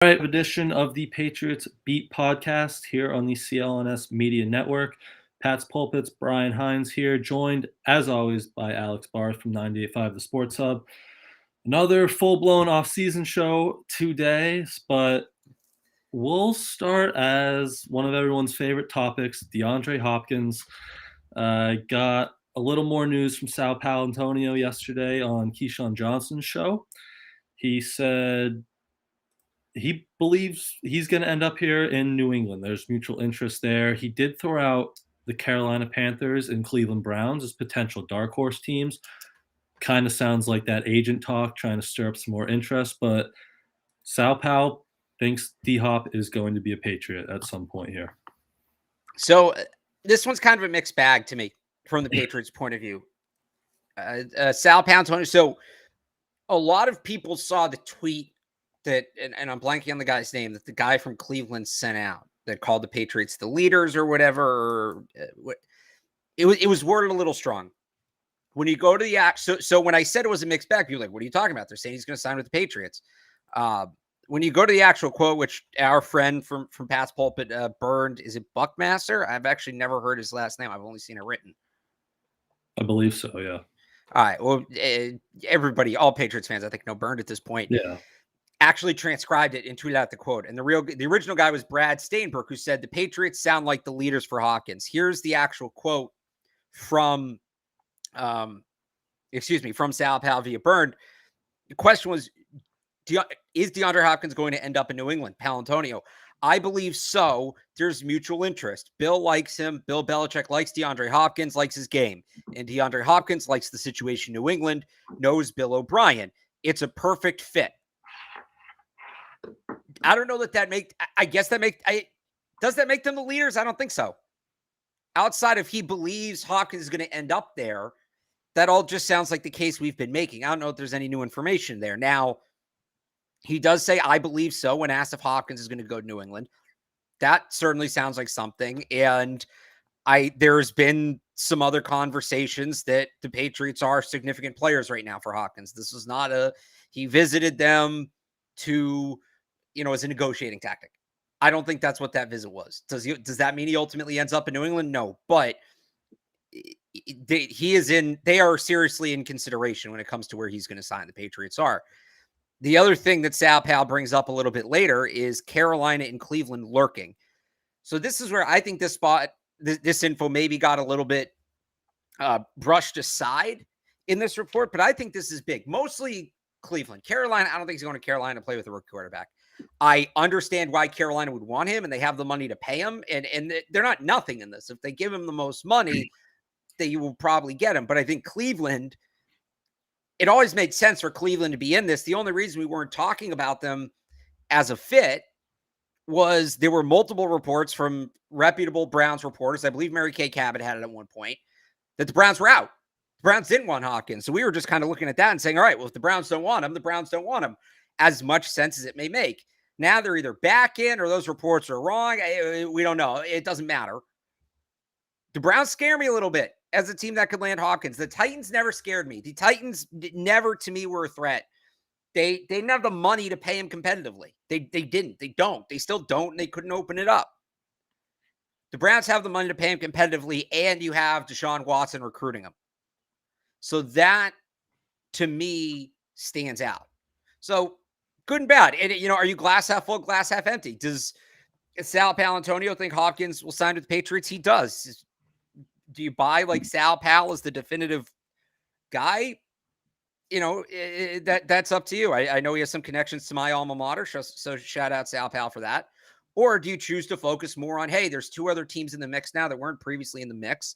All right, edition of the Patriots Beat Podcast here on the CLNS Media Network. Pat's Pulpit's Brian Hines here, joined as always by Alex Barth from 98.5 The Sports Hub. Another full-blown off-season show today, but we'll start as one of everyone's favorite topics. DeAndre Hopkins got a little more news from Sal Paolantonio yesterday on Keyshawn Johnson's show. He said he believes he's going to end up here in New England. There's mutual interest there. He did throw out the Carolina Panthers and Cleveland Browns as potential dark horse teams. Kind of sounds like that agent talk, trying to stir up some more interest. But Sal Pal thinks D-Hop is going to be a Patriot at some point here. So this one's kind of a mixed bag to me from the Patriots' point of view. Sal Paolantonio. So a lot of people saw the tweet that, and I'm blanking on the guy's name, that the guy from Cleveland sent out that called the Patriots the leaders or whatever. It was worded a little strong. When you go to the act, so when I said it was a mixed bag, you're like, what are you talking about? They're saying he's going to sign with the Patriots. When you go to the actual quote, which our friend from Pat's Pulpit burned, is it Buckmaster? I've actually never heard his last name. I've only seen it written. I believe so, yeah. All right. Well, everybody, all Patriots fans, I think, know Burned at this point. Yeah. Actually transcribed it and tweeted out the quote. And the original guy was Brad Steinberg, who said the Patriots sound like the leaders for Hopkins. Here's the actual quote from Sal Pal via Burned. The question was, is DeAndre Hopkins going to end up in New England? Paolantonio. I believe so. There's mutual interest. Bill likes him. Bill Belichick likes DeAndre Hopkins, likes his game. And DeAndre Hopkins likes the situation in New England, knows Bill O'Brien. It's a perfect fit. I don't know does that make them the leaders? I don't think so. Outside of he believes Hopkins is going to end up there, that all just sounds like the case we've been making. I don't know if there's any new information there. Now, he does say, I believe so, when asked if Hopkins is going to go to New England. That certainly sounds like something. And there's been some other conversations that the Patriots are significant players right now for Hopkins. This was not he visited them to, as a negotiating tactic. I don't think that's what that visit was. Does that mean he ultimately ends up in New England? No, but they are seriously in consideration when it comes to where he's going to sign. The Patriots are. The other thing that Sal Pal brings up a little bit later is Carolina and Cleveland lurking. So this is where I think this info maybe got a little bit brushed aside in this report, but I think this is big. Mostly Cleveland. Carolina, I don't think he's going to Carolina to play with a rookie quarterback. I understand why Carolina would want him, and they have the money to pay him, and they're not nothing in this. If they give him the most money, they will probably get him. But I think Cleveland, it always made sense for Cleveland to be in this. The only reason we weren't talking about them as a fit was there were multiple reports from reputable Browns reporters. I believe Mary Kay Cabot had it at one point that the Browns were out. The Browns didn't want Hopkins. So we were just kind of looking at that and saying, all right, well, if the Browns don't want him, the Browns don't want him. As much sense as it may make. Now they're either back in or those reports are wrong. We don't know. It doesn't matter. The Browns scare me a little bit as a team that could land Hopkins. The Titans never scared me. The Titans never, to me, were a threat. They didn't have the money to pay him competitively. They didn't. They don't. They still don't, and they couldn't open it up. The Browns have the money to pay him competitively, and you have Deshaun Watson recruiting him. So that, to me, stands out. So good and bad. And, are you glass half full, glass half empty? Does Sal Paolantonio think Hopkins will sign with the Patriots? He does. Do you buy like Sal Pal as the definitive guy? That's up to you. I know he has some connections to my alma mater, so shout out Sal Pal for that. Or do you choose to focus more on, hey, there's two other teams in the mix now that weren't previously in the mix,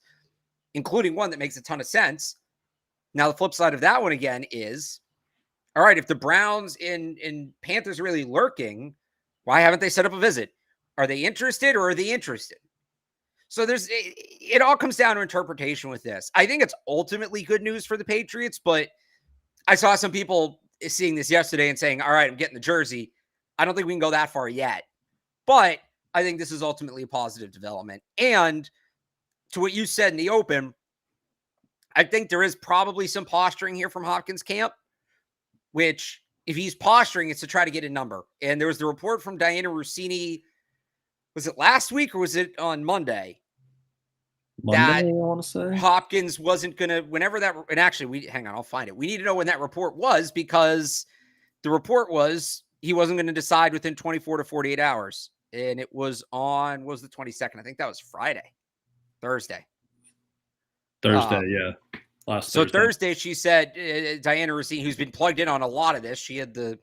including one that makes a ton of sense. Now, the flip side of that one again is, all right, if the Browns and Panthers are really lurking, why haven't they set up a visit? Are they interested or are they interested? So it all comes down to interpretation with this. I think it's ultimately good news for the Patriots, but I saw some people seeing this yesterday and saying, all right, I'm getting the jersey. I don't think we can go that far yet, but I think this is ultimately a positive development. And to what you said in the open, I think there is probably some posturing here from Hopkins camp, which if he's posturing, it's to try to get a number. And there was the report from Diana Rossini. Was it last week or was it on Monday? Monday, I want to say. Hopkins wasn't going to, whenever that, and actually, hang on, I'll find it. We need to know when that report was, because the report was he wasn't going to decide within 24 to 48 hours. And it was on, was the 22nd? I think that was Thursday. Yeah. Thursday, she said, Diana Rossini, who's been plugged in on a lot of this, she had the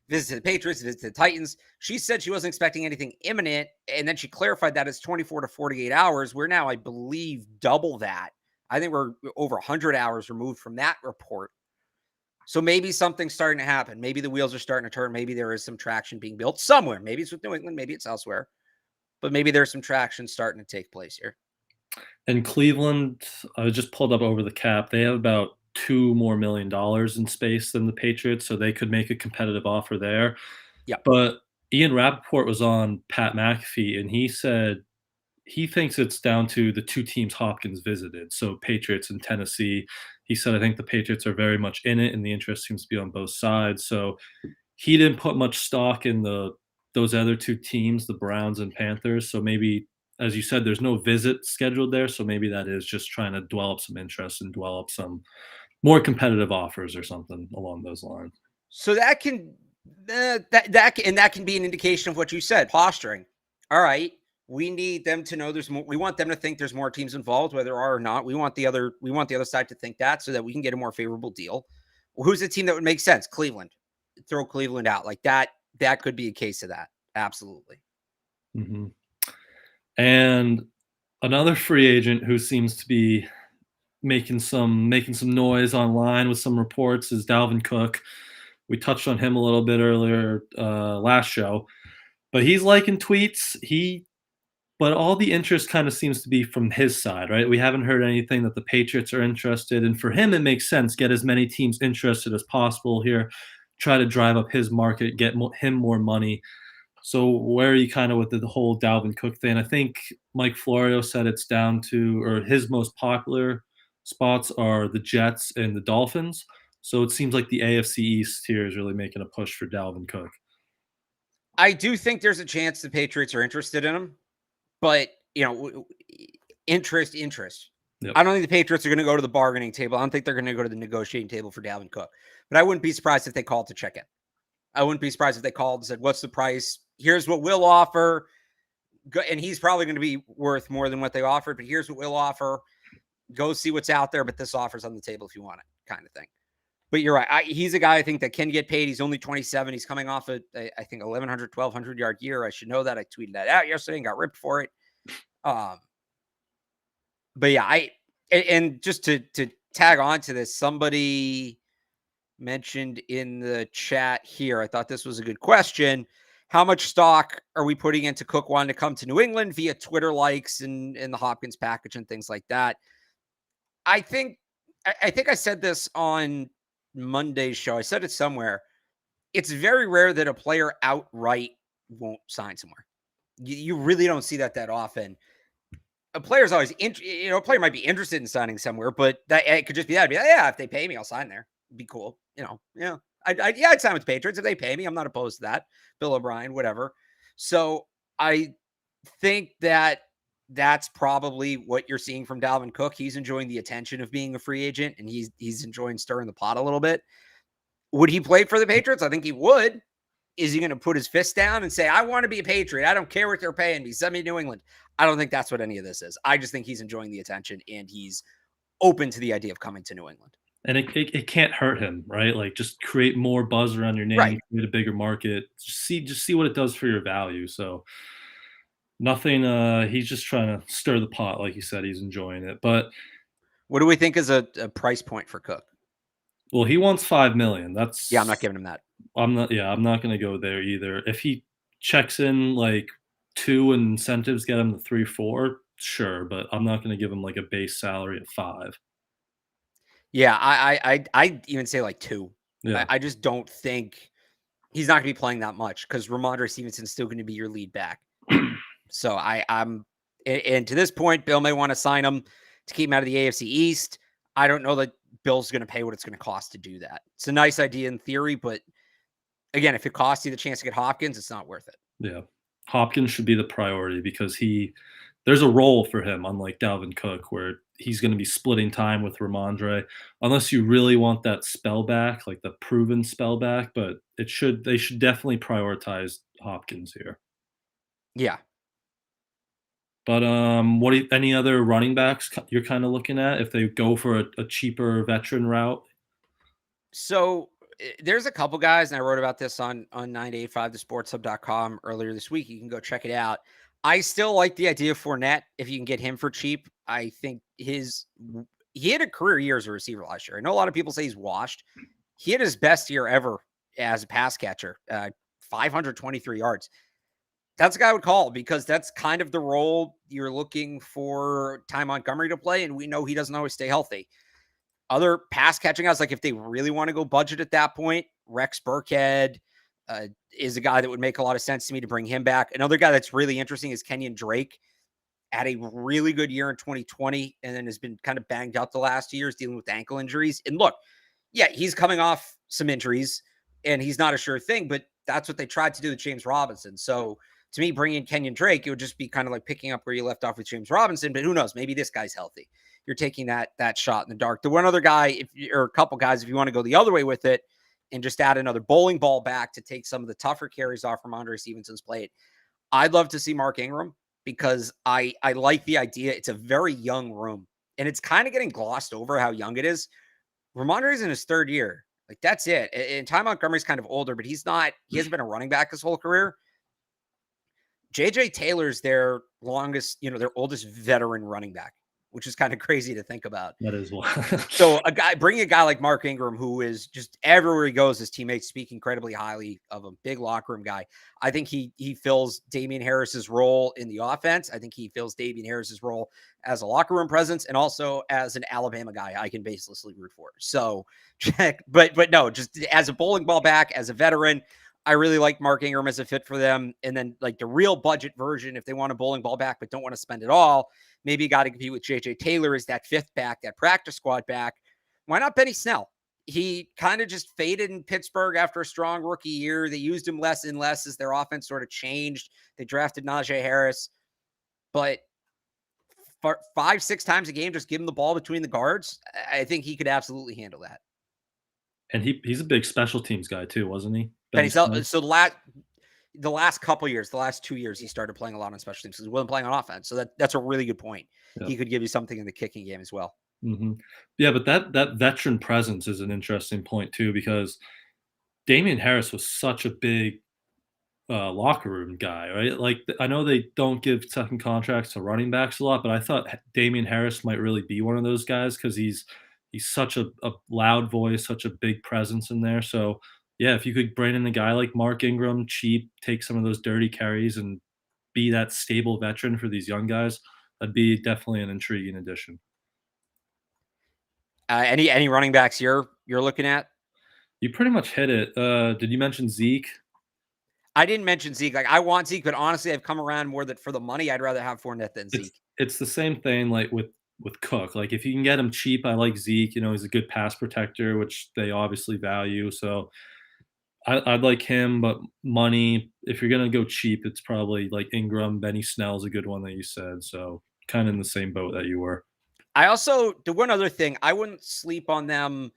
visit to the Patriots, visit to the Titans. She said she wasn't expecting anything imminent, and then she clarified that it's 24 to 48 hours. We're now, I believe, double that. I think we're over 100 hours removed from that report. So maybe something's starting to happen. Maybe the wheels are starting to turn. Maybe there is some traction being built somewhere. Maybe it's with New England. Maybe it's elsewhere. But maybe there's some traction starting to take place here. And Cleveland, I just pulled up over the cap. They have about $2 more million in space than the Patriots, so they could make a competitive offer there. Yeah. But Ian Rappaport was on Pat McAfee, and he said he thinks it's down to the two teams Hopkins visited, so Patriots and Tennessee. He said, I think the Patriots are very much in it, and the interest seems to be on both sides. So he didn't put much stock in those other two teams, the Browns and Panthers. So maybe, as you said, there's no visit scheduled there. So maybe that is just trying to dwell up some interest and dwell up some more competitive offers or something along those lines. So that can that can be an indication of what you said, posturing. All right, we need them to know there's more. We want them to think there's more teams involved, whether there are or not. We want the other side to think that, so that we can get a more favorable deal. Well, who's the team that would make sense? Cleveland. Throw Cleveland out like that. That could be a case of that. Absolutely. Mm-hmm. And another free agent who seems to be making some noise online with some reports is Dalvin Cook. We touched on him a little bit earlier last show, but he's liking tweets. But all the interest kind of seems to be from his side, right? We haven't heard anything that the Patriots are interested, and for him, it makes sense. Get as many teams interested as possible here. Try to drive up his market, get him more money. So where are you kind of with the whole Dalvin Cook thing? I think Mike Florio said it's down to, or his most popular spots are the Jets and the Dolphins. So it seems like the AFC East here is really making a push for Dalvin Cook. I do think there's a chance the Patriots are interested in him, but interest. Yep. I don't think the Patriots are going to go to the bargaining table. I don't think they're going to go to the negotiating table for Dalvin Cook, but I wouldn't be surprised if they called to check in. I wouldn't be surprised if they called and said, what's the price? Here's what we'll offer. And he's probably going to be worth more than what they offered, but here's what we'll offer. Go see what's out there, but this offer's on the table if you want it, kind of thing. But you're right. He's a guy I think that can get paid. He's only 27. He's coming off I think 1,100, 1,200 yard year. I should know that. I tweeted that out yesterday and got ripped for it. But yeah, and just to tag on to this, somebody mentioned in the chat here, I thought this was a good question. How much stock are we putting into Cook wanting to come to New England via Twitter likes and the Hopkins package and things like that? I think I said this on Monday's show. I said it somewhere. It's very rare that a player outright won't sign somewhere. You really don't see that often. A player's always, a player might be interested in signing somewhere, but that it could just be that. It'd be like, yeah, if they pay me, I'll sign there. It'd be cool. I'd sign with the Patriots if they pay me. I'm not opposed to that. Bill O'Brien, whatever. So I think that's probably what you're seeing from Dalvin Cook. He's enjoying the attention of being a free agent, and he's enjoying stirring the pot a little bit. Would he play for the Patriots? I think he would. Is he going to put his fist down and say, I want to be a Patriot. I don't care what they're paying me. Send me to New England. I don't think that's what any of this is. I just think he's enjoying the attention, and he's open to the idea of coming to New England. And it can't hurt him, right? Like, just create more buzz around your name, right. Create a bigger market. Just see what it does for your value. So nothing. He's just trying to stir the pot, like you said. He's enjoying it. But what do we think is a price point for Cook? Well, he wants $5 million. I'm not giving him that. I'm not going to go there either. If he checks in like 2 incentives, get him to 3-4, sure, but I'm not going to give him like a base salary of 5. Yeah, I even say like 2. Yeah. I just don't think he's not going to be playing that much because Ramondre Stevenson's still going to be your lead back. So I'm to this point, Bill may want to sign him to keep him out of the AFC East. I don't know that Bill's going to pay what it's going to cost to do that. It's a nice idea in theory, but again, if it costs you the chance to get Hopkins, it's not worth it. Yeah. Hopkins should be the priority because there's a role for him, unlike Dalvin Cook, where he's going to be splitting time with Ramondre, unless you really want that spell back, like the proven spell back. But they should definitely prioritize Hopkins here. Yeah. But any other running backs you're kind of looking at if they go for a cheaper veteran route? So there's a couple guys, and I wrote about this on 985thesportshub.com earlier this week. You can go check it out. I still like the idea of Fournette if you can get him for cheap. I think he had a career year as a receiver last year. I know a lot of people say he's washed. He had his best year ever as a pass catcher, 523 yards. That's a guy I would call because that's kind of the role you're looking for Ty Montgomery to play, and we know he doesn't always stay healthy. Other pass catching guys, like if they really want to go budget at that point, Rex Burkhead is a guy that would make a lot of sense to me to bring him back. Another guy that's really interesting is Kenyon Drake. Had a really good year in 2020 and then has been kind of banged up the last 2 years dealing with ankle injuries. And look, yeah, he's coming off some injuries and he's not a sure thing, but that's what they tried to do with James Robinson. So to me, bringing in Kenyon Drake, it would just be kind of like picking up where you left off with James Robinson, but who knows? Maybe this guy's healthy. You're taking that shot in the dark. The one other guy, or a couple guys, if you want to go the other way with it and just add another bowling ball back to take some of the tougher carries off from Andre Stevenson's plate, I'd love to see Mark Ingram because I like the idea. It's a very young room, and it's kind of getting glossed over how young it is. Ramondre's in his third year. Like, that's it. And Ty Montgomery's kind of older, but he hasn't been a running back his whole career. JJ Taylor's their oldest veteran running back, which is kind of crazy to think about. That is wild. So bring a guy like Mark Ingram, who is just everywhere he goes, his teammates speak incredibly highly of him, big locker room guy. I think he fills Damian Harris's role in the offense. I think he fills Damian Harris's role as a locker room presence and also as an Alabama guy I can baselessly root for. So but no, just as a bowling ball back, as a veteran, I really like Mark Ingram as a fit for them. And then like the real budget version, if they want a bowling ball back, but don't want to spend it all, maybe you got to compete with JJ Taylor as that fifth back, that practice squad back. Why not Benny Snell? He kind of just faded in Pittsburgh after a strong rookie year. They used him less and less as their offense sort of changed. They drafted Najee Harris, but for 5-6 times a game, just give him the ball between the guards. I think he could absolutely handle that. And he's a big special teams guy too, wasn't he? So the last couple years, the last 2 years, he started playing a lot on special teams because he wasn't playing on offense. So that's a really good point. Yeah. He could give you something in the kicking game as well. Mm-hmm. Yeah, but that veteran presence is an interesting point too, because Damian Harris was such a big locker room guy, right? Like, I know they don't give second contracts to running backs a lot, but I thought Damian Harris might really be one of those guys because he's such a loud voice, such a big presence in there. So yeah, if you could bring in a guy like Mark Ingram, cheap, take some of those dirty carries and be that stable veteran for these young guys, that'd be definitely an intriguing addition. Any running backs you're looking at? You pretty much hit it. Did you mention Zeke? I didn't mention Zeke. Like, I want Zeke, but honestly, I've come around more that for the money, I'd rather have Fournette than Zeke. It's the same thing like with Cook. Like, if you can get him cheap, I like Zeke. He's a good pass protector, which they obviously value. So I'd like him, but money, if you're going to go cheap, it's probably like Ingram. Benny Snell's a good one that you said. So kind of in the same boat that you were. I also, the one other thing, I wouldn't sleep on them.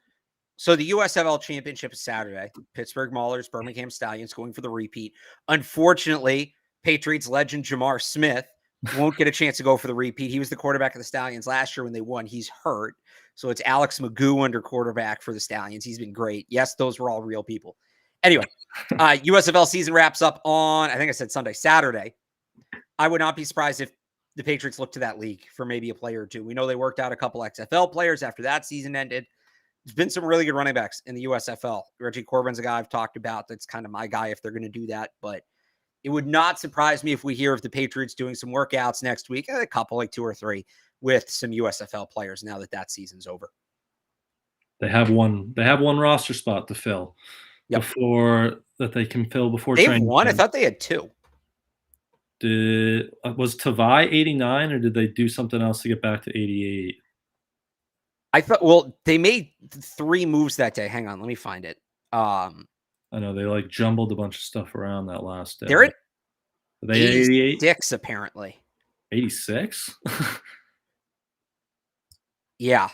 So the USFL championship is Saturday. Pittsburgh Maulers, Birmingham Stallions going for the repeat. Unfortunately, Patriots legend Jamar Smith won't get a chance to go for the repeat. He was the quarterback of the Stallions last year when they won. He's hurt. So it's Alex Magoo under quarterback for the Stallions. He's been great. Yes, those were all real people. Anyway, USFL season wraps up on, I think I said Saturday. I would not be surprised if the Patriots look to that league for maybe a player or two. We know they worked out a couple XFL players after that season ended. There's been some really good running backs in the USFL. Reggie Corbin's a guy I've talked about. That's kind of my guy if they're going to do that. But it would not surprise me if we hear of the Patriots doing some workouts next week, a couple, like 2 or 3, with some USFL players now that season's over. They have one roster spot to fill. Yep. Before they they've won. I thought they had 2. Was Tavai 89 or did they do something else to get back to 88? I thought, well, they made 3 moves that day. Hang on, let me find it. I I know they like jumbled a bunch of stuff around that last day. They're at Are they 88? 86 apparently. 86? Yeah.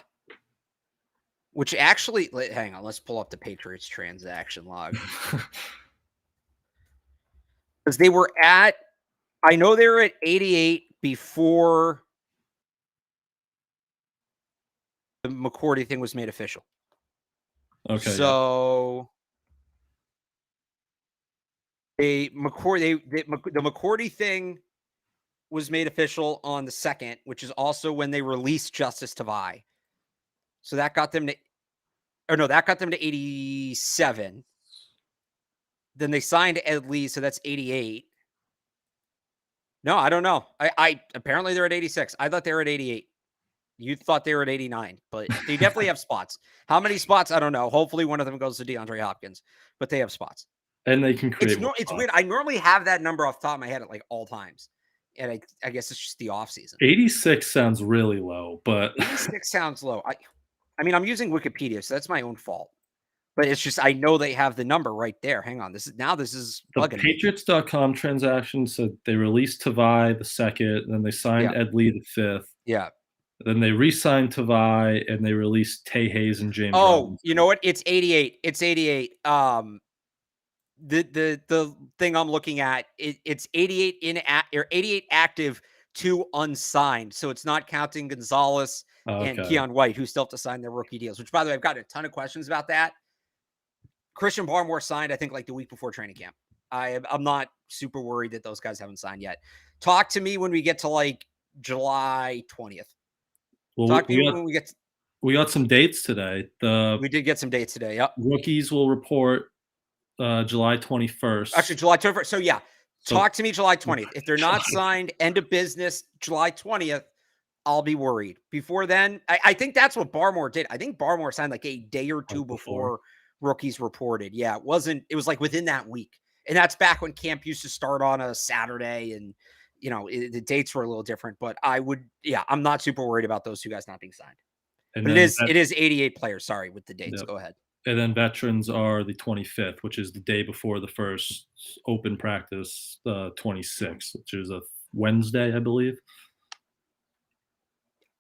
Which actually, hang on, let's pull up the Patriots transaction log. Because they were at, I know they were at 88 before the McCourty thing was made official. Okay. So the McCourty thing was made official on the 2nd, which is also when they released Justice Tavai. So that got them to 87. Then they signed Ed Lee, so that's 88. No, I don't know. I apparently they're at 86. I thought they were at 88. You thought they were at 89, but they definitely have spots. How many spots? I don't know. Hopefully one of them goes to DeAndre Hopkins, but they have spots. And they can create It's weird. I normally have that number off the top of my head at like all times. And I guess it's just the offseason. 86 sounds really low, but 86 sounds low. I mean, I'm using Wikipedia, so that's my own fault. But it's just I know they have the number right there. Hang on. This is the Patriots.com transaction said they released Tavai the 2nd, then they signed Ed Lee the 5th. Yeah. Then they re-signed Tavai and they released Tay Hayes and James. Oh, Robinson. You know what? It's 88. It's 88. The thing I'm looking at, it's 88 or 88 active, 2 unsigned. So it's not counting Gonzalez and Keon White, who still have to sign their rookie deals, which, by the way, I've got a ton of questions about that. Christian Barmore signed, I think, like the week before training camp. I'm not super worried that those guys haven't signed yet. Talk to me when we get to like July 20th. Well, Talk to me when we get to, we got some dates today. We did get some dates today. Yep. Rookies will report July 21st. Actually, July 21st. So, yeah. Talk to me July 20th. If they're not signed, end of business, July 20th, I'll be worried. Before then, I think that's what Barmore did. I think Barmore signed like a day or two before rookies reported. Yeah, it was like within that week. And that's back when camp used to start on a Saturday and, the dates were a little different. But I'm not super worried about those 2 guys not being signed. And but it is 88 players. Sorry, with the dates. Yep. Go ahead. And then veterans are the 25th, which is the day before the first open practice, the 26th, which is a Wednesday, I believe.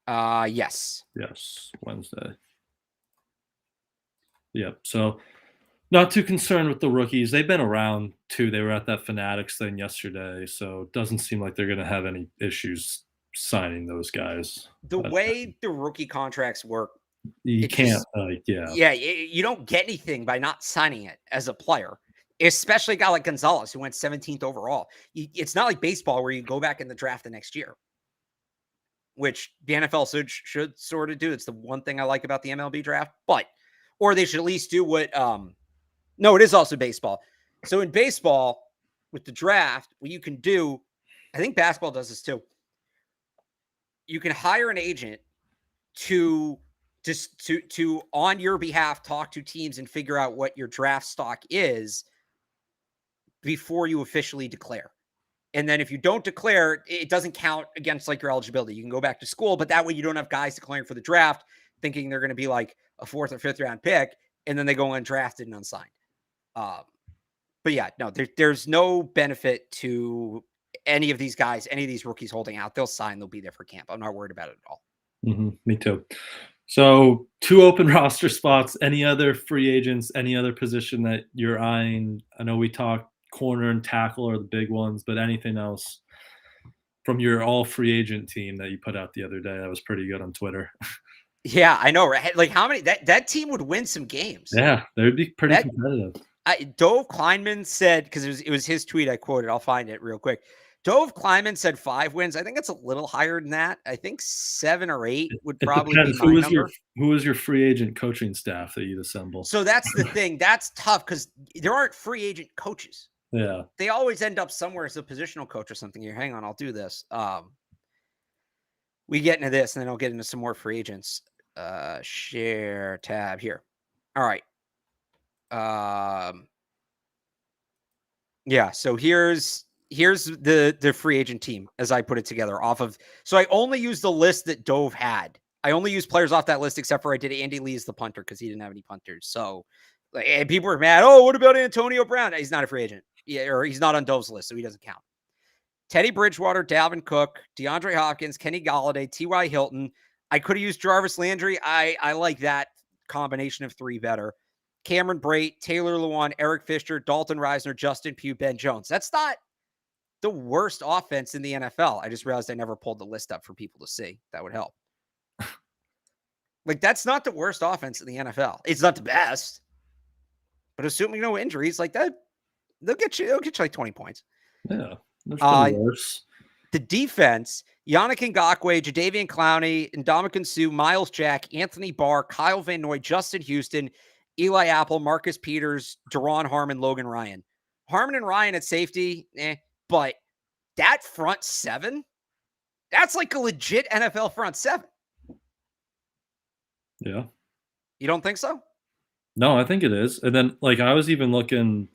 Yes. Yes, Wednesday. Yep. So not too concerned with the rookies. They've been around too. They were at that Fanatics thing yesterday, so it doesn't seem like they're going to have any issues signing those guys. The way the rookie contracts work, you can't. You don't get anything by not signing it as a player, especially a guy like Gonzalez who went 17th overall. It's not like baseball where you go back in the draft the next year, which the NFL should sort of do. It's the one thing I like about the MLB draft, or they should at least do what. No, it is also baseball. So in baseball, with the draft, what you can do, I think basketball does this too. You can hire an agent to on your behalf talk to teams and figure out what your draft stock is before you officially declare. And then if you don't declare, it doesn't count against like your eligibility. You can go back to school, but that way you don't have guys declaring for the draft thinking they're going to be like a 4th or 5th round pick, and then they go undrafted and unsigned. But yeah, no, there's no benefit to any of these guys, any of these rookies holding out. They'll sign, they'll be there for camp. I'm not worried about it at all. Mm-hmm, me too. So 2 open roster spots. Any other free agents, any other position that you're eyeing? I know we talked corner and tackle are the big ones, but anything else from your all free agent team that you put out the other day that was pretty good on Twitter? Yeah, I know, right? Like how many that team would win some games. Yeah, they would be pretty competitive. Dove Kleinman said, because it was his tweet I quoted. I'll find it real quick. Dove Kleinman said 5 wins. I think it's a little higher than that. I think 7 or 8 would probably be my number. Who was your free agent coaching staff that you'd assemble? So that's the thing. That's tough because there aren't free agent coaches. Yeah. They always end up somewhere as a positional coach or something. Here, hang on, I'll do this. We get into this, and then I'll get into some more free agents. Share tab here. All right. Yeah, so here's the free agent team as I put it together off of. So I only used the list that Dove had. I only used players off that list, except for I did Andy Lee as the punter because he didn't have any punters. So And people are mad. Oh, what about Antonio Brown? He's not a free agent. Yeah, or he's not on Dove's list, so he doesn't count. Teddy Bridgewater, Dalvin Cook, DeAndre Hopkins, Kenny Galladay, T.Y. Hilton. I could have used Jarvis Landry. I like that combination of three better. Cameron Brate, Taylor Lewan, Eric Fisher, Dalton Reisner, Justin Pugh, Ben Jones. That's not the worst offense in the NFL. I just realized I never pulled the list up for people to see. That would help. Like, that's not the worst offense in the NFL. It's not the best. But assuming no injuries, like that, they'll get you like 20 points. Yeah, there's been worse. The defense, Yannick Ngakoue, Jadeveon Clowney, Ndamukong Suh, Miles Jack, Anthony Barr, Kyle Van Noy, Justin Houston, Eli Apple, Marcus Peters, Daron Harmon, Logan Ryan. Harmon and Ryan at safety, but that front seven, that's like a legit NFL front seven. Yeah. You don't think so? No, I think it is. And then, like, I was even looking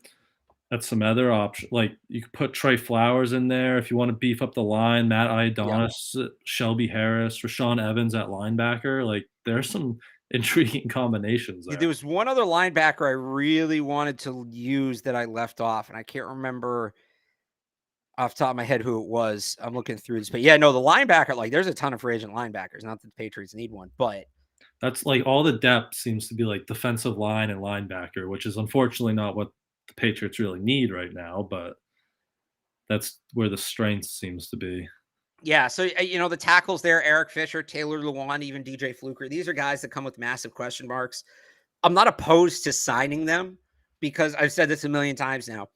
at some other options. Like, you could put Trey Flowers in there if you want to beef up the line. Matt Ioannidis, Shelby Harris, Rashawn Evans at linebacker. Like, there's some intriguing combinations there. There was one other linebacker I really wanted to use that I left off, and I can't remember off the top of my head who it was. I'm looking through this. But, yeah, no, the linebacker, like, there's a ton of free agent linebackers. Not that the Patriots need one, but that's like all the depth seems to be like defensive line and linebacker, which is unfortunately not what the Patriots really need right now, but that's where the strength seems to be. Yeah, so, the tackles there, Eric Fisher, Taylor Lewan, even DJ Fluker, these are guys that come with massive question marks. I'm not opposed to signing them because I've said this a million times now.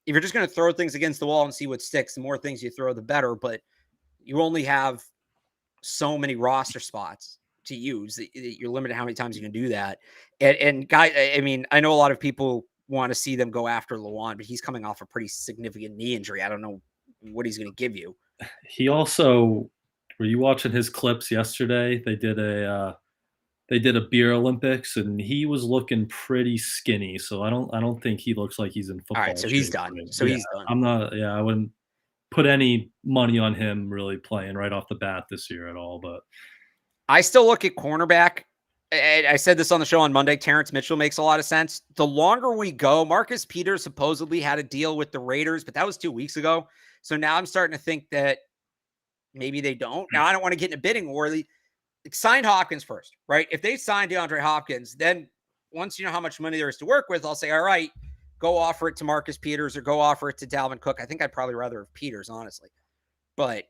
If you're just going to throw things against the wall and see what sticks, the more things you throw, the better, but you only have so many roster spots to use. You're limited how many times you can do that. And guys, I mean, I know a lot of people want to see them go after Lewan, but he's coming off a pretty significant knee injury. I don't know what he's going to give you. He also, were you watching his clips yesterday? They did a beer Olympics, and he was looking pretty skinny. So I don't think he looks like he's in football. All right, so he's done. He's done. I'm not. Yeah, I wouldn't put any money on him really playing right off the bat this year at all. But I still look at cornerback. I said this on the show on Monday. Terrence Mitchell makes a lot of sense. The longer we go, Marcus Peters supposedly had a deal with the Raiders, but that was 2 weeks ago. So now I'm starting to think that maybe they don't. Now, I don't want to get in a bidding war. Sign Hopkins first, right? If they sign DeAndre Hopkins, then once you know how much money there is to work with, I'll say, all right, go offer it to Marcus Peters or go offer it to Dalvin Cook. I think I'd probably rather have Peters, honestly. But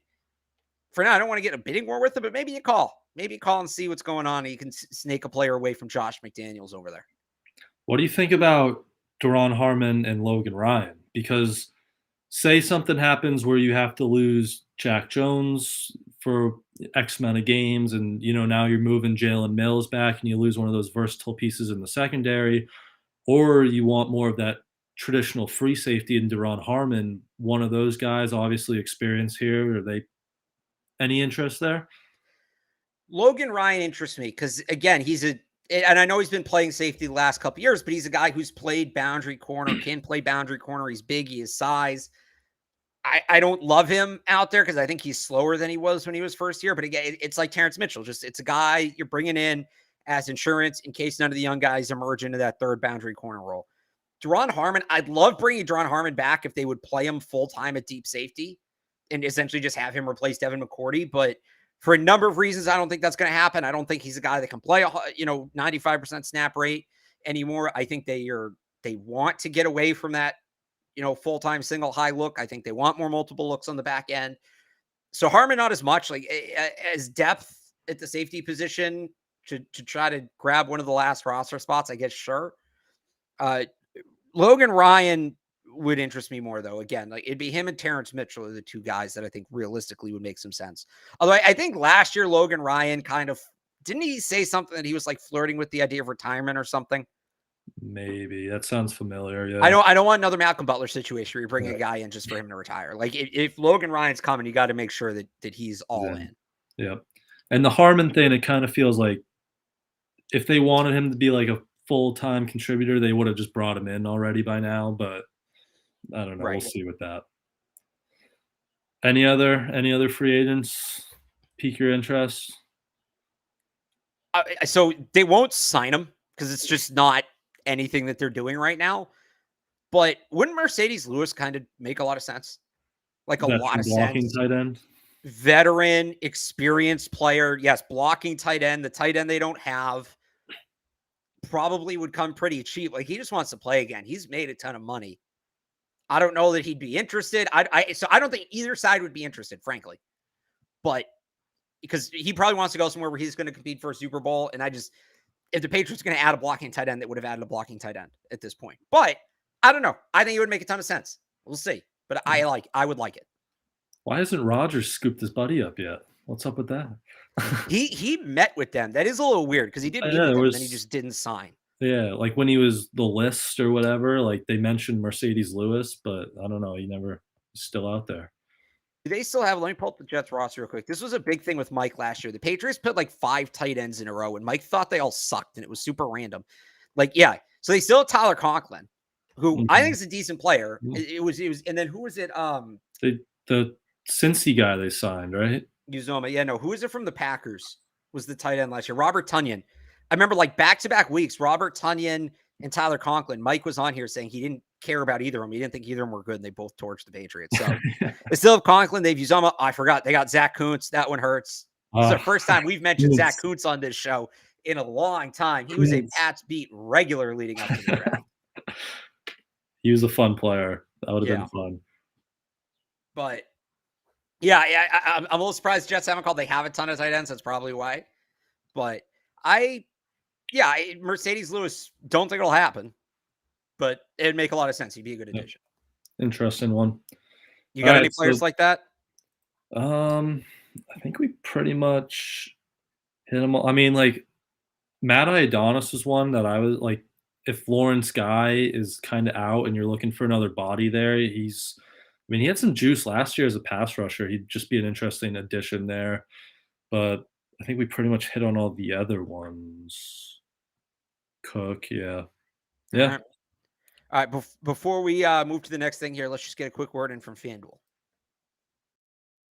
for now, I don't want to get in a bidding war with him, but maybe you call. Maybe you call and see what's going on. And you can snake a player away from Josh McDaniels over there. What do you think about Daron Harmon and Logan Ryan? Because say something happens where you have to lose Jack Jones for X amount of games, and now you're moving Jalen Mills back and you lose one of those versatile pieces in the secondary, or you want more of that traditional free safety in Daron Harmon, one of those guys, obviously experienced here. Are they any interest there? Logan Ryan interests me because, again, and I know he's been playing safety the last couple of years, but he's a guy who's played boundary corner, can play boundary corner. He's big, he has size. I don't love him out there because I think he's slower than he was when he was first year. But again, it's like Terrence Mitchell. It's a guy you're bringing in as insurance in case none of the young guys emerge into that third boundary corner role. Daron Harmon, I'd love bringing Daron Harmon back if they would play him full-time at deep safety and essentially just have him replace Devin McCourty. But for a number of reasons, I don't think that's going to happen. I don't think he's a guy that can play 95% snap rate anymore. I think they want to get away from that full-time single high look. I think they want more multiple looks on the back end. So Harmon, not as much, like as depth at the safety position to try to grab one of the last roster spots, I guess. Sure. Logan Ryan would interest me more though. Again, like it'd be him and Terrence Mitchell are the two guys that I think realistically would make some sense. Although I think last year, Logan Ryan didn't he say something that he was like flirting with the idea of retirement or something? Maybe that sounds familiar. Yeah. I don't want another Malcolm Butler situation where you bring a guy in just for him to retire. Like if Logan Ryan's coming, you got to make sure that he's all in. Yeah. And the Harmon thing, it kind of feels like if they wanted him to be like a full-time contributor, they would have just brought him in already by now, but I don't know. Right. We'll see with that. Any other free agents pique your interest? So they won't sign him because it's just not anything that they're doing right now. But wouldn't Mercedes Lewis kind of make a lot of sense? Like a lot of blocking sense. tight end. Veteran, experienced player. Yes, blocking tight end. The tight end they don't have probably would come pretty cheap. Like, he just wants to play again. He's made a ton of money. I don't know that he'd be interested. So I don't think either side would be interested, frankly. But because he probably wants to go somewhere where he's going to compete for a Super Bowl. And if the Patriots are going to add a blocking tight end, they would have added a blocking tight end at this point. But I don't know. I think it would make a ton of sense. We'll see. But I would like it. Why hasn't Rodgers scooped his buddy up yet? What's up with that? he met with them. That is a little weird because he did meet with them and then he just didn't sign. Yeah, like when he was the list or whatever, like they mentioned Mercedes Lewis, but I don't know. He's still out there. Do they still have, let me pull up the Jets roster real quick. This was a big thing with Mike last year. The Patriots put like 5 tight ends in a row and Mike thought they all sucked and it was super random. Like, yeah. So they still have Tyler Conklin, who I think is a decent player. It was, and then who was it? The Cincy guy they signed, right? Uzoma. Yeah, no. Who is it from the Packers? Was the tight end last year? Robert Tonyan. I remember like back-to-back weeks, Robert Tonyan and Tyler Conklin. Mike was on here saying he didn't care about either of them. He didn't think either of them were good, and they both torched the Patriots. So they still have Conklin. They've Uzoma. I forgot. They got Zach Kuntz. That one hurts. It's the first time we've mentioned Zach Kuntz on this show in a long time. He was a Pats beat regular leading up to the draft. He was a fun player. That would have been fun. But yeah, I'm a little surprised Jets haven't called. They have a ton of tight ends. That's probably why. But Mercedes Lewis, don't think it'll happen. But it'd make a lot of sense. He'd be a good addition. Interesting one. You got any players like that? I think we pretty much hit them all. I mean, like, Matt Iodonis was one that I was like, if Lawrence Guy is kind of out and you're looking for another body there, he had some juice last year as a pass rusher. He'd just be an interesting addition there. But I think we pretty much hit on all the other ones. Cook, yeah. Yeah. All right. Before we move to the next thing here, let's just get a quick word in from FanDuel.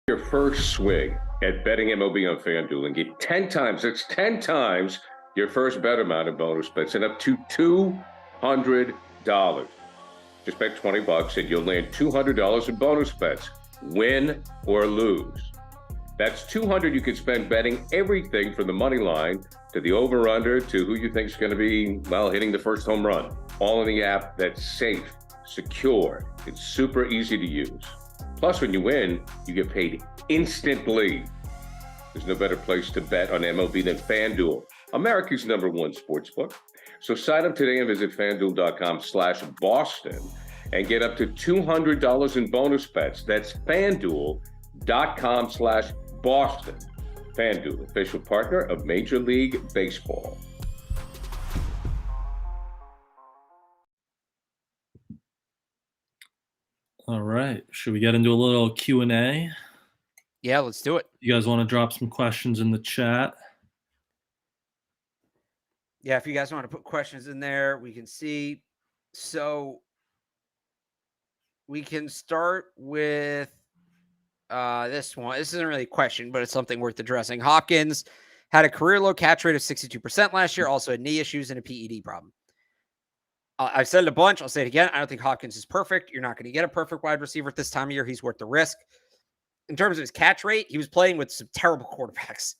Your first swing at betting MLB on FanDuel and get 10 times, that's 10 times your first bet amount of bonus bets and up to $200. Just bet $20 and you'll land $200 in bonus bets, win or lose. That's $200 you could spend betting everything from the money line to the over-under to who you think is going to be, hitting the first home run. All in the app that's safe, secure, it's super easy to use. Plus, when you win, you get paid instantly. There's no better place to bet on MLB than FanDuel, America's #1 sportsbook. So sign up today and visit FanDuel.com/Boston and get up to $200 in bonus bets. That's FanDuel.com/Boston. FanDuel, official partner of Major League Baseball. All right. Should we get into a little Q&A? Yeah, let's do it. You guys want to drop some questions in the chat? Yeah, if you guys want to put questions in there, we can see. So we can start with this one. This isn't really a question, but it's something worth addressing. Hopkins had a career low catch rate of 62% last year, also had knee issues and a PED problem. I've said it a bunch. I'll say it again. I don't think Hopkins is perfect. You're not going to get a perfect wide receiver at this time of year. He's worth the risk. In terms of his catch rate, he was playing with some terrible quarterbacks.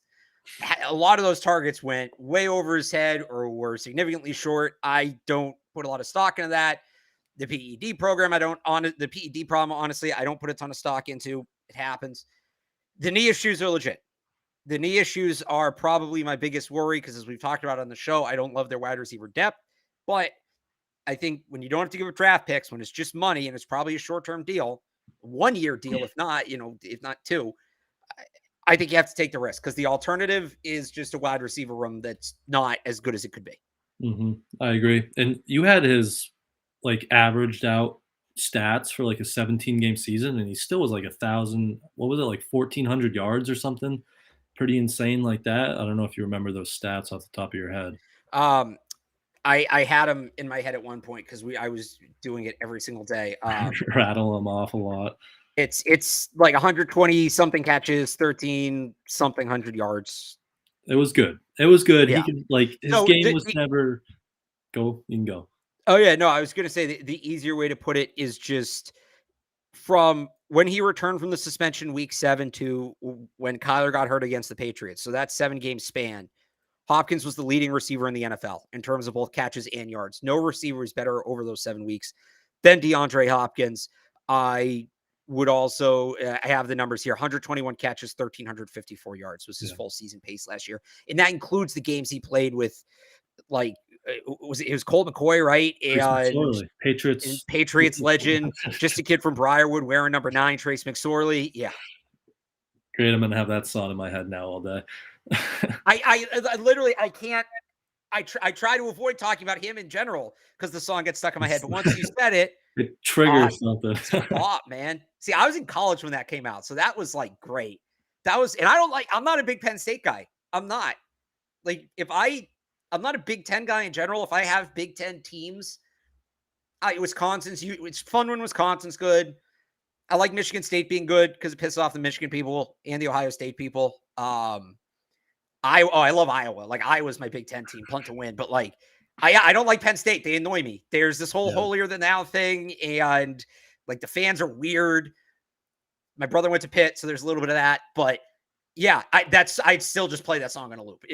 A lot of those targets went way over his head or were significantly short. I don't put a lot of stock into that. The PED program, the PED problem, honestly, I don't put a ton of stock into. It happens. The knee issues are legit. The knee issues are probably my biggest worry because, as we've talked about on the show, I don't love their wide receiver depth. But I think when you don't have to give up draft picks, when it's just money and it's probably a short-term deal, 1-year deal, if not 2, I think you have to take the risk because the alternative is just a wide receiver room that's not as good as it could be. Mm-hmm. I agree. And you had his averaged out stats for a 17-game season, and he still was 1,000. What was it, 1,400 yards or something? Pretty insane like that. I don't know if you remember those stats off the top of your head. I had him in my head at one point because I was doing it every single day. Rattle them off a lot. It's 120 something catches, 13 something 100 yards. It was good. Yeah. He could his game was never You can go. Oh, yeah. No, I was going to say the easier way to put it is just from when he returned from the suspension week 7 to when Kyler got hurt against the Patriots. So that 7-game span, Hopkins was the leading receiver in the NFL in terms of both catches and yards. No receiver is better over those 7 weeks than DeAndre Hopkins. I would also have the numbers here. 121 catches, 1,354 yards was his full season pace last year. And that includes the games he played with, like, it was Colt McCoy, right? And Patriots legend, just a kid from Briarwood wearing number 9, Trace McSorley. Yeah. Great. I'm going to have that song in my head now all day. I literally, I can't. I try to avoid talking about him in general because the song gets stuck in my head. But once you said it, it triggers something. Stop, man. See, I was in college when that came out, so that was like great. That was, and I'm not a big Penn State guy. I'm not. Like, I'm not a Big Ten guy in general. If I have Big Ten teams, it's fun when Wisconsin's good. I like Michigan State being good because it pisses off the Michigan people and the Ohio State people. I love Iowa. Like, Iowa's my Big Ten team, punt to win. But like, I don't like Penn State. They annoy me. There's this whole holier than thou thing, and like the fans are weird. My brother went to Pitt, so there's a little bit of that. But yeah, I'd still just play that song on a loop.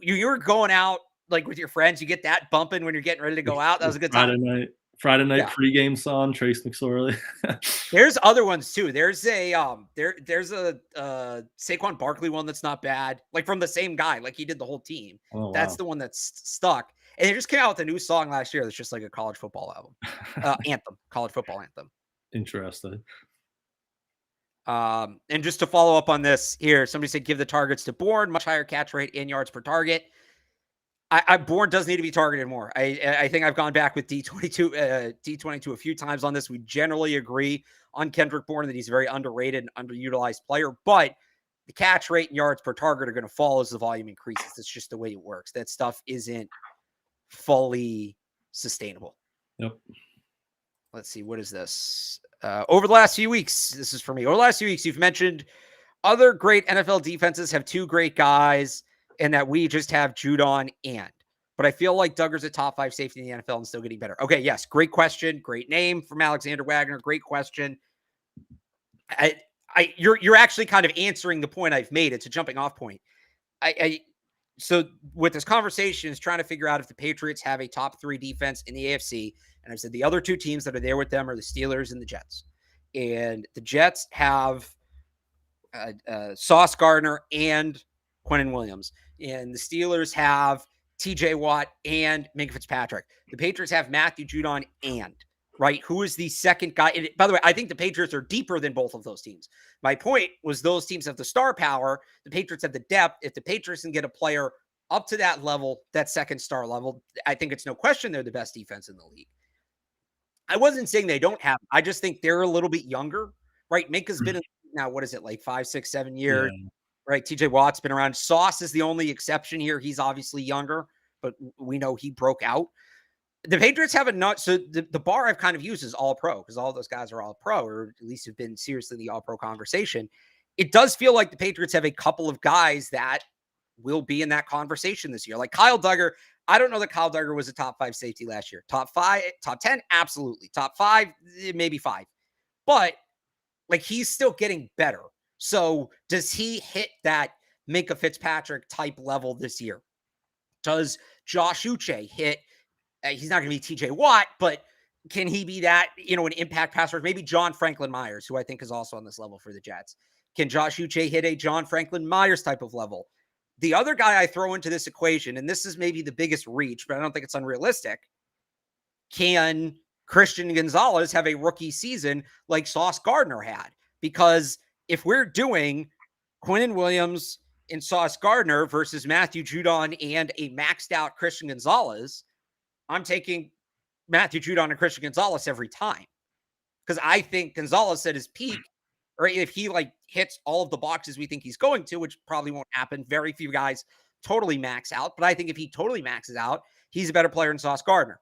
You're going out like with your friends, you get that bumping when you're getting ready to go out. That was a good time. Friday night pregame song, Trace McSorley. There's other ones too. There's a Saquon Barkley one that's not bad. Like from the same guy, like he did the whole team. Oh, that's the one that's stuck. And they just came out with a new song last year that's just like a college football album. College football anthem. Interesting. And just to follow up on this here, somebody said give the targets to Bourne, much higher catch rate and yards per target. Bourne does need to be targeted more. I think I've gone back with D22 a few times on this. We generally agree on Kendrick Bourne that he's a very underrated and underutilized player, but the catch rate and yards per target are going to fall as the volume increases. That's just the way it works. That stuff isn't fully sustainable. Yep. Let's see. What is this? Over the last few weeks, this is for me. Over the last few weeks, you've mentioned other great NFL defenses have 2 great guys, and that we just have Judon but I feel like Duggar's a top 5 safety in the NFL and still getting better. Okay, yes, great question, great name from Alexander Wagner, great question. You're actually kind of answering the point I've made. It's a jumping off point. So with this conversation is trying to figure out if the Patriots have a top 3 defense in the AFC, and I've said the other 2 teams that are there with them are the Steelers and the Jets, and the Jets have Sauce Gardner and Quinnen Williams. And the Steelers have TJ Watt and Minka Fitzpatrick. The Patriots have Matthew Judon right? Who is the second guy? And by the way, I think the Patriots are deeper than both of those teams. My point was those teams have the star power. The Patriots have the depth. If the Patriots can get a player up to that level, that second star level, I think it's no question they're the best defense in the league. I wasn't saying they don't have. I just think they're a little bit younger, right? Minka's been in now, what is it, like 5, 6, 7 years? Yeah. Right, TJ Watt's been around. Sauce is the only exception here. He's obviously younger, but we know he broke out. The Patriots have a nut. So the bar I've kind of used is all pro because all those guys are all pro, or at least have been seriously in the all pro conversation. It does feel like the Patriots have a couple of guys that will be in that conversation this year. Like Kyle Duggar. I don't know that Kyle Duggar was a top 5 safety last year. Top 5, top 10, absolutely. Top 5, maybe 5. But like he's still getting better. So does he hit that Minka Fitzpatrick type level this year? Does Josh Uche hit? He's not going to be TJ Watt, but can he be that, an impact passer? Maybe John Franklin Myers, who I think is also on this level for the Jets. Can Josh Uche hit a John Franklin Myers type of level? The other guy I throw into this equation, and this is maybe the biggest reach, but I don't think it's unrealistic. Can Christian Gonzalez have a rookie season like Sauce Gardner had? Because if we're doing Quinnen Williams and Sauce Gardner versus Matthew Judon and a maxed out Christian Gonzalez, I'm taking Matthew Judon and Christian Gonzalez every time. Because I think Gonzalez at his peak, or if he like hits all of the boxes we think he's going to, which probably won't happen. Very few guys totally max out. But I think if he totally maxes out, he's a better player than Sauce Gardner.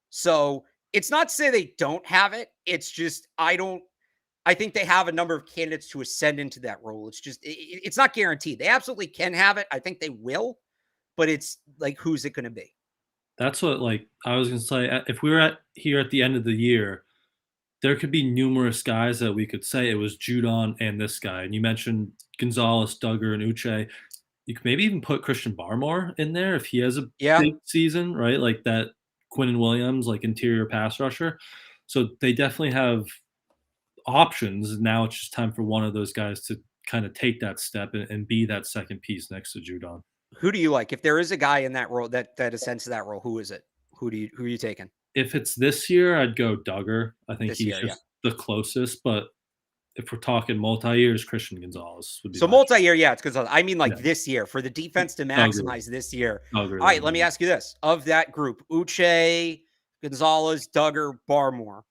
So it's not to say they don't have it. It's just, I think they have a number of candidates to ascend into that role. It's just, it's not guaranteed. They absolutely can have it. I think they will, but it's like, who's it going to be? That's what, like, I was gonna say, if we were here at the end of the year, there could be numerous guys that we could say it was Judon and this guy. And you mentioned Gonzalez, Duggar, and Uche. You could maybe even put Christian Barmore in there if he has a Yeah. big season, right? Like that Quinnen Williams, like interior pass rusher. So they definitely have options. Now it's just time for one of those guys to kind of take that step and be that second piece next to Judon. Who do you like? If there is a guy in that role that ascends to that role, who is it? Who are you taking? If it's this year, I'd go Duggar. I think This he's year, just the closest. But if we're talking multi-years, Christian Gonzalez would be So multi-year, yeah, it's because I mean like Yeah. this year for the defense to Duggar. maximize this year. Duggar. All right, let me ask you this: of that group, Uche, Gonzalez, Duggar, Barmore,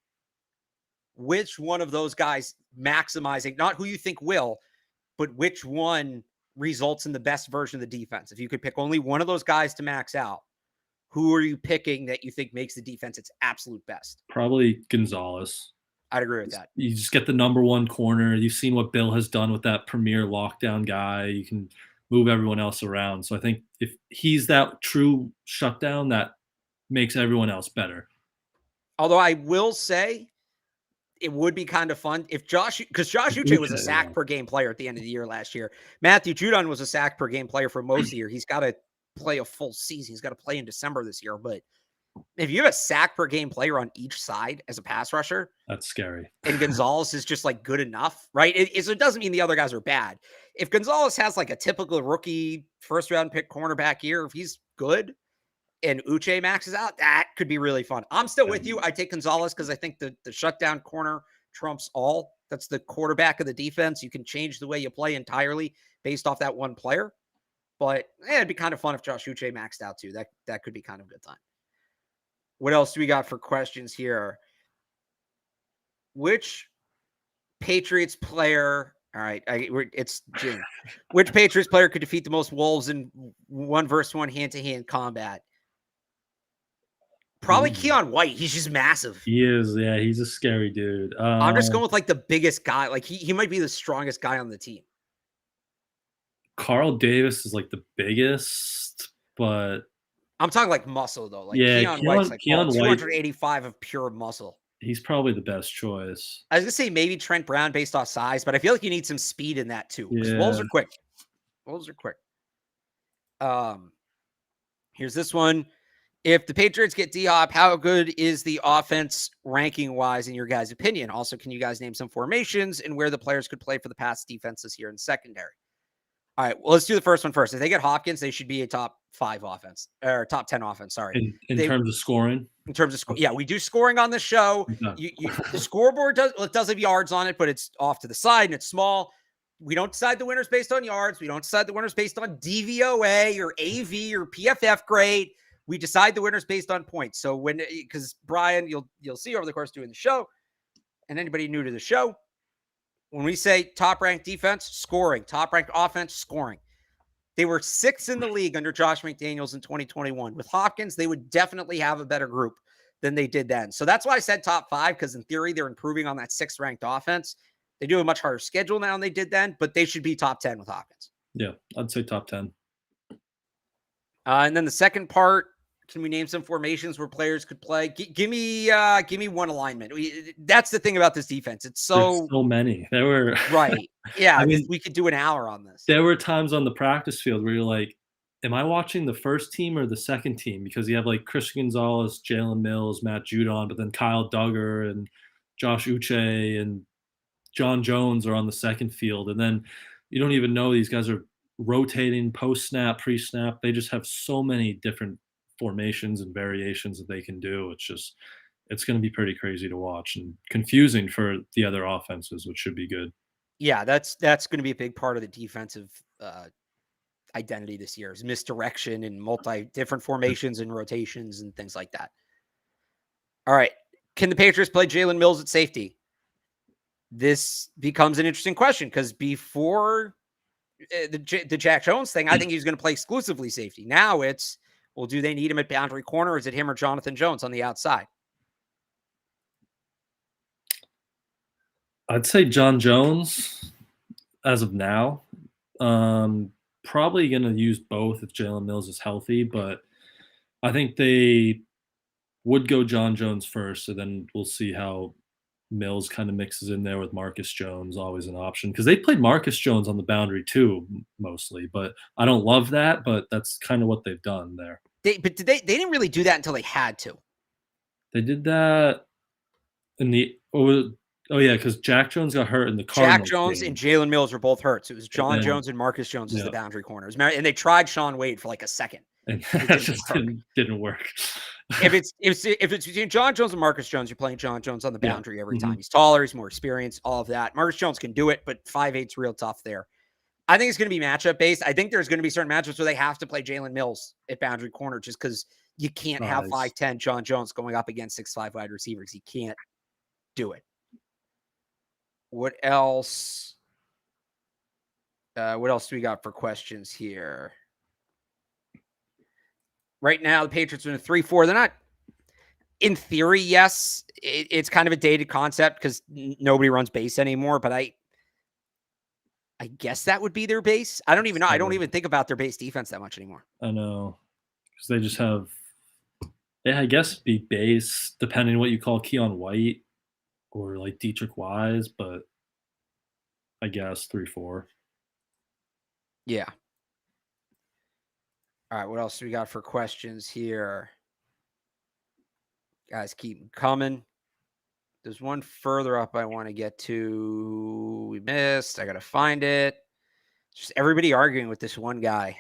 which one of those guys maximizing, not who you think will, but which one results in the best version of the defense? If you could pick only one of those guys to max out, who are you picking that you think makes the defense its absolute best? Probably Gonzalez. I'd agree with that. You just get the number one corner. You've seen what Bill has done with that premier lockdown guy. You can move everyone else around. So I think if he's that true shutdown, that makes everyone else better. Although I will say it would be kind of fun if because Josh Uche was a sack per game player at the end of the year last year. Matthew Judon was a sack per game player for most of the year. He's got to play a full season. He's got to play in December this year. But if you have a sack per game player on each side as a pass rusher, that's scary. And Gonzalez is just like good enough, right? It doesn't mean the other guys are bad. If Gonzalez has like a typical rookie first round pick cornerback year, if he's good and Uche maxes out, that could be really fun. I'm still with you. I take Gonzalez because I think the shutdown corner trumps all. That's the quarterback of the defense. You can change the way you play entirely based off that one player. But it'd be kind of fun if Josh Uche maxed out too. That could be kind of a good time. What else do we got for questions here? Which Patriots player? All right, it's June. Which Patriots player could defeat the most Wolves in 1-versus-1 hand-to-hand combat? Probably Keon White. He's just massive. He is. Yeah, he's a scary dude. I'm just going with like the biggest guy. Like he might be the strongest guy on the team. Carl Davis is like the biggest, but I'm talking like muscle though. Like yeah, Keon White's like Keon 285 of pure muscle. He's probably the best choice. I was gonna say maybe Trent Brown based off size, but I feel like you need some speed in that too. Yeah. Wolves are quick. Here's this one. If the Patriots get D-Hop, how good is the offense ranking wise in your guys' opinion? Also, can you guys name some formations and where the players could play for the past defenses here in secondary? All right, well, let's do the first one first. If they get Hopkins, they should be a top 5 offense or top 10 offense. Sorry. In terms of scoring? In terms of yeah, we do scoring on the show. The scoreboard does have yards on it, but it's off to the side and it's small. We don't decide the winners based on yards. We don't decide the winners based on DVOA or AV or PFF grade. We decide the winners based on points. So because Brian, you'll see over the course doing the show, and anybody new to the show, when we say top ranked defense, scoring, top ranked offense, scoring. They were 6th in the league under Josh McDaniels in 2021. With Hopkins, they would definitely have a better group than they did then. So that's why I said top 5, because in theory, they're improving on that 6th ranked offense. They do a much harder schedule now than they did then, but they should be top 10 with Hopkins. Yeah, I'd say top 10. And then the second part, can we name some formations where players could play? Give me one alignment. That's the thing about this defense. It's so many. There were right. Yeah, I mean, we could do an hour on this. There were times on the practice field where you're like, am I watching the first team or the second team? Because you have like Christian Gonzalez, Jalen Mills, Matt Judon, but then Kyle Duggar and Josh Uche and John Jones are on the second field. And then you don't even know these guys are rotating post-snap, pre-snap. They just have so many different formations and variations that they can do. It's going to be pretty crazy to watch and confusing for the other offenses, which should be good. Yeah, that's going to be a big part of the defensive identity this year is misdirection and different formations and rotations and things like that. All right. Can the Patriots play Jalen Mills at safety? This becomes an interesting question because before the Jack Jones thing, I think he was going to play exclusively safety. Now it's, well, do they need him at boundary corner? Or is it him or Jonathan Jones on the outside? I'd say John Jones as of now. Probably going to use both if Jalen Mills is healthy, but I think they would go John Jones first, and then we'll see how Mills kind of mixes in there with Marcus Jones, always an option because they played Marcus Jones on the boundary too, mostly. But I don't love that, but that's kind of what they've done there. They didn't really do that until they had to. They did that in the yeah, because Jack Jones got hurt in the Cardinals. Jack Jones game. and Jalen Mills were both hurt. So it was John Jones and Marcus Jones as the boundary corners. And they tried Sean Wade for like a second. And that just didn't work. If it's between John Jones and Marcus Jones, you're playing John Jones on the boundary every time. He's taller, he's more experienced, all of that. Marcus Jones can do it, but 5'8's real tough there. I think it's going to be matchup based. I think there's going to be certain matchups where they have to play Jalen Mills at boundary corner just because you can't have 5'10 John Jones going up against 6'5 wide receivers. You can't do it. What else? What else do we got for questions here? Right now, the Patriots are in a 3-4. They're not, in theory, yes, it's kind of a dated concept because nobody runs base anymore, but I guess that would be their base. I don't even know. I don't even think about their base defense that much anymore. I know. Because they just have, I guess, be base, depending on what you call Keon White or like Dietrich Wise, but I guess 3-4. Yeah. All right, what else do we got for questions here? Guys, keep them coming. There's one further up I want to get to. We missed. I got to find it. Just everybody arguing with this one guy.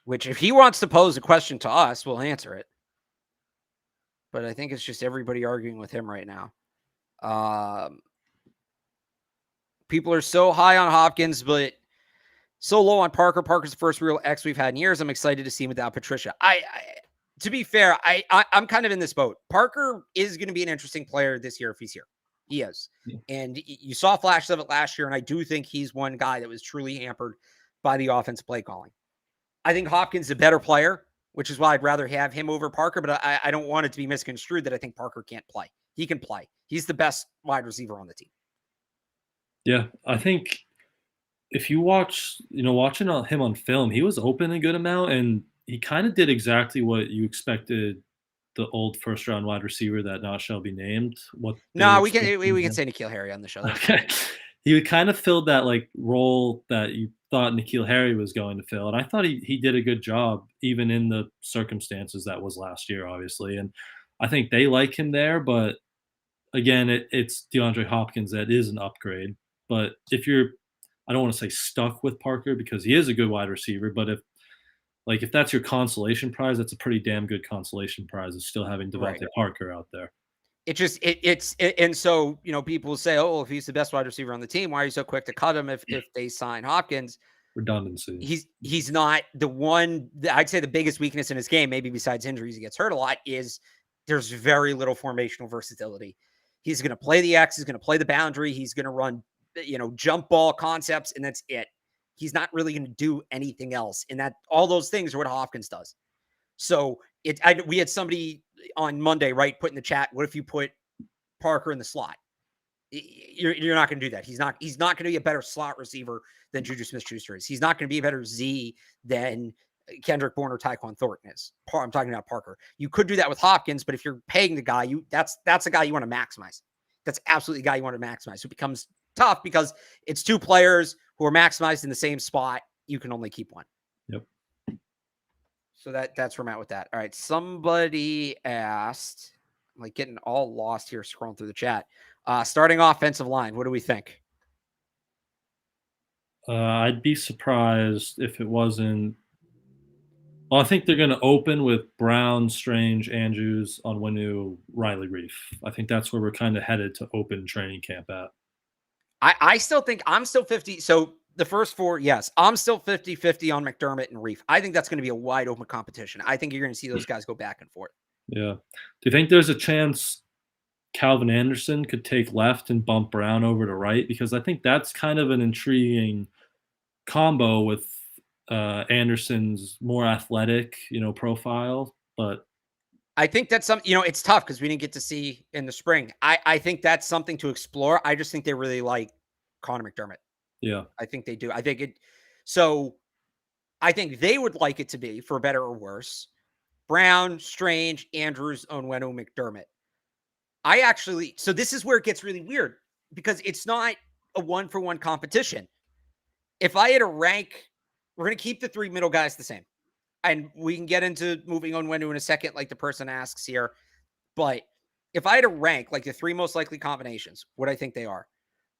Which, if he wants to pose a question to us, we'll answer it. But I think it's just everybody arguing with him right now. People are so high on Hopkins, but so low on Parker. Parker's the first real X we've had in years. I'm excited to see him without Patricia. To be fair, I'm kind of in this boat. Parker is going to be an interesting player this year if he's here. He is. Yeah. And you saw flashes of it last year, and I do think he's one guy that was truly hampered by the offensive play calling. I think Hopkins is a better player, which is why I'd rather have him over Parker, but I don't want it to be misconstrued that I think Parker can't play. He can play. He's the best wide receiver on the team. Yeah, I think if you watching him on film, he was open a good amount, and he kind of did exactly what you expected the old first-round wide receiver that not shall be named. We can say N'Keal Harry on the show. Okay. He kind of filled that like role that you thought N'Keal Harry was going to fill, and I thought he did a good job even in the circumstances that was last year, obviously. And I think they like him there, but again, it's DeAndre Hopkins that is an upgrade. But if you're, I don't want to say stuck with Parker because he is a good wide receiver, but if that's your consolation prize, that's a pretty damn good consolation prize of still having DeVante Parker out there. And so, people will say, oh, if he's the best wide receiver on the team, why are you so quick to cut him if they sign Hopkins? Redundancy. He's not the one. I'd say the biggest weakness in his game, maybe besides injuries, he gets hurt a lot, is there's very little formational versatility. He's going to play the X, he's going to play the boundary, he's going to run, jump ball concepts, and that's it. He's not really going to do anything else. And that all those things are what Hopkins does. So we had somebody on Monday, right, put in the chat, what if you put Parker in the slot? You're not going to do that. He's not going to be a better slot receiver than Juju Smith-Schuster is. He's not going to be a better Z than Kendrick Bourne or Tyquan Thornton is. I'm talking about Parker. You could do that with Hopkins, but if you're paying the guy, that's a guy you want to maximize. That's absolutely a guy you want to maximize. So it becomes tough because it's two players who are maximized in the same spot. You can only keep one. Yep. So that's where I'm at with that. All right. Somebody asked, I'm like getting all lost here scrolling through the chat. Starting offensive line, what do we think? I'd be surprised if it wasn't. Well, I think they're going to open with Brown, Strange, Andrews, Onwenu, Riley Reef. I think that's where we're kind of headed to open training camp at. I still think I'm still 50. So the first four, yes, I'm still 50-50 on McDermott and Reef. I think that's going to be a wide open competition. I think you're going to see those guys go back and forth. Yeah. Do you think there's a chance Calvin Anderson could take left and bump Brown over to right? Because I think that's kind of an intriguing combo with Anderson's more athletic, profile. But I think that's it's tough because we didn't get to see in the spring. I think that's something to explore. I just think they really like Connor McDermott. Yeah. I think they do. I think they would like it to be, for better or worse, Brown, Strange, Andrews, Onwenu, McDermott. So this is where it gets really weird because it's not a 1-for-1 competition. If I had to rank, we're going to keep the 3 middle guys the same. And we can get into moving Onwenu in a second, like the person asks here. But if I had to rank like the 3 most likely combinations, what I think they are: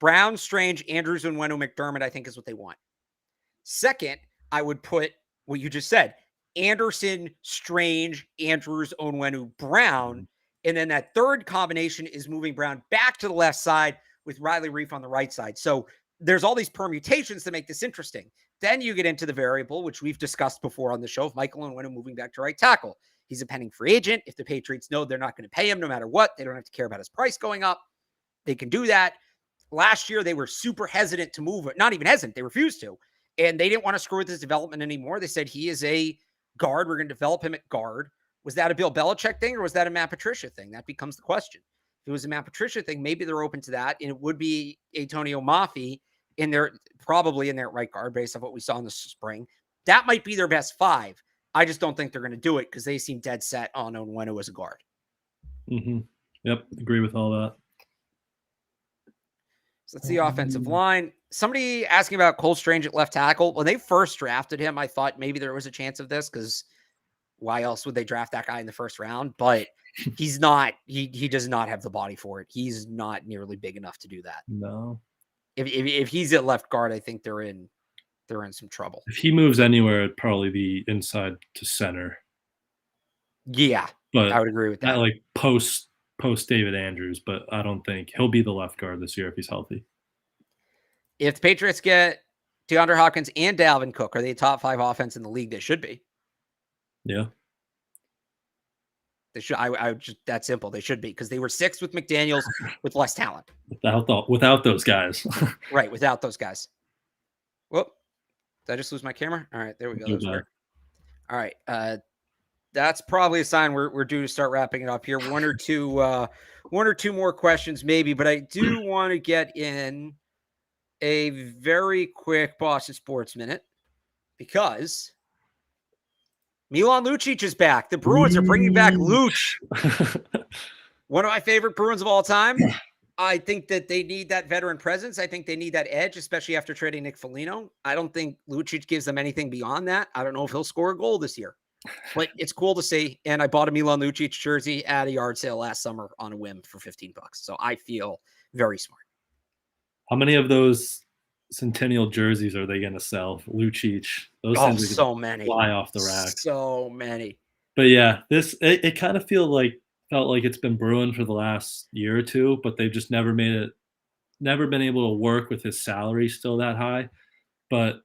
Brown, Strange, Andrews, Onwenu, McDermott, I think is what they want. Second, I would put what you just said: Anderson, Strange, Andrews, Onwenu, Brown. And then that third combination is moving Brown back to the left side with Riley Reef on the right side. So there's all these permutations to make this interesting. Then you get into the variable, which we've discussed before on the show, of Michael Onwenu moving back to right tackle. He's a pending free agent. If the Patriots know they're not going to pay him no matter what, they don't have to care about his price going up. They can do that. Last year, they were super hesitant to move it. Not even hesitant. They refused to. And they didn't want to screw with his development anymore. They said he is a guard. We're going to develop him at guard. Was that a Bill Belichick thing or was that a Matt Patricia thing? That becomes the question. If it was a Matt Patricia thing, maybe they're open to that. And it would be Antonio Mafi probably in their right guard based on what we saw in the spring. That might be their best 5. I just don't think they're going to do it because they seem dead set on Onwenu as a guard. Mm-hmm. Yep, agree with all that. So that's the offensive line. Somebody asking about Cole Strange at left tackle. When they first drafted him, I thought maybe there was a chance of this because why else would they draft that guy in the first round? But he's not. He does not have the body for it. He's not nearly big enough to do that. No. If he's at left guard, I think they're in some trouble. If he moves anywhere, it'd probably be inside to center. Yeah, but I would agree with that. Not like post David Andrews, but I don't think he'll be the left guard this year if he's healthy. If the Patriots get DeAndre Hopkins and Dalvin Cook, are they a top 5 offense in the league? They should be. Yeah. They should. I just that simple. They should be because they were 6th with McDaniels with less talent. Without those guys. Right, without those guys. Whoop. Did I just lose my camera? All right, there we go. That was weird. All right. That's probably a sign we're due to start wrapping it up here. One or two more questions maybe, but I do want to get in a very quick Boston Sports Minute because Milan Lucic is back. The Bruins are bringing back Luch. One of my favorite Bruins of all time. I think that they need that veteran presence. I think they need that edge, especially after trading Nick Foligno. I don't think Lucic gives them anything beyond that. I don't know if he'll score a goal this year, but it's cool to see. And I bought a Milan Lucic jersey at a yard sale last summer on a whim for $15. So I feel very smart. How many of those Centennial jerseys are they going to sell? Lucic. Those so many. Fly off the rack. So many. But yeah, it kind of felt like it's been brewing for the last year or two, but they've just never been able to work with his salary still that high. But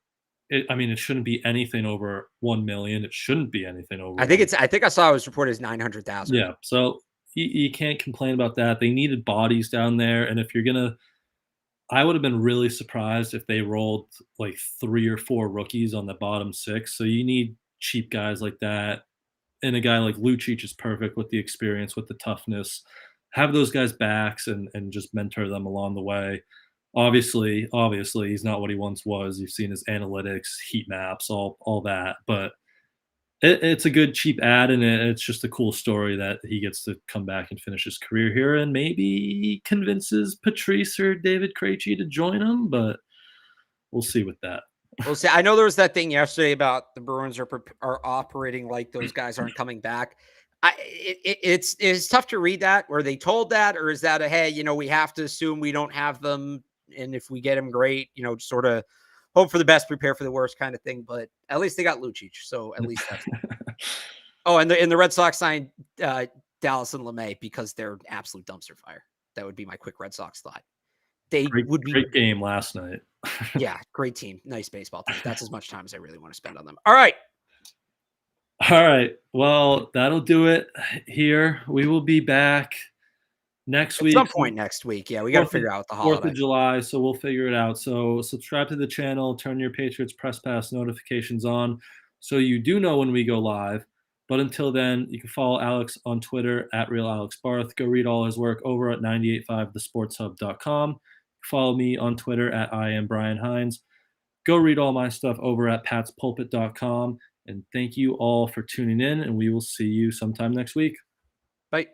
it shouldn't be anything over $1 million. It shouldn't be anything over. I think I saw it was reported as 900,000. Yeah, so you can't complain about that. They needed bodies down there, and if you're gonna, I would have been really surprised if they rolled like 3 or 4 rookies on the bottom 6. So you need cheap guys like that. And a guy like Lucic is perfect with the experience, with the toughness. Have those guys' backs and just mentor them along the way. Obviously, he's not what he once was. You've seen his analytics, heat maps, all that. But it's a good, cheap ad, and it's just a cool story that he gets to come back and finish his career here and maybe convinces Patrice or David Krejci to join him. But we'll see with that. We'll see. I know there was that thing yesterday about the Bruins are operating like those guys aren't coming back. It's tough to read that. Were they told that, or is that a hey, we have to assume we don't have them, and if we get them, great. Sort of hope for the best, prepare for the worst kind of thing. But at least they got Lucic, so at least that's. Oh, and the Red Sox signed Dallas and LeMay because they're absolute dumpster fire. That would be my quick Red Sox thought. They would be great game last night. Yeah, great team. Nice baseball team. That's as much time as I really want to spend on them. All right. Well, that'll do it here. We will be back next week. At some point next week. Yeah, we got to figure out the holiday. 4th of July, so we'll figure it out. So subscribe to the channel, turn your Patriots Press Pass notifications on so you do know when we go live. But until then, you can follow Alex on Twitter at RealAlexBarth. Go read all his work over at 985thesportshub.com. Follow me on Twitter at IamBrianHines. Go read all my stuff over at patspulpit.com. And thank you all for tuning in, and we will see you sometime next week. Bye.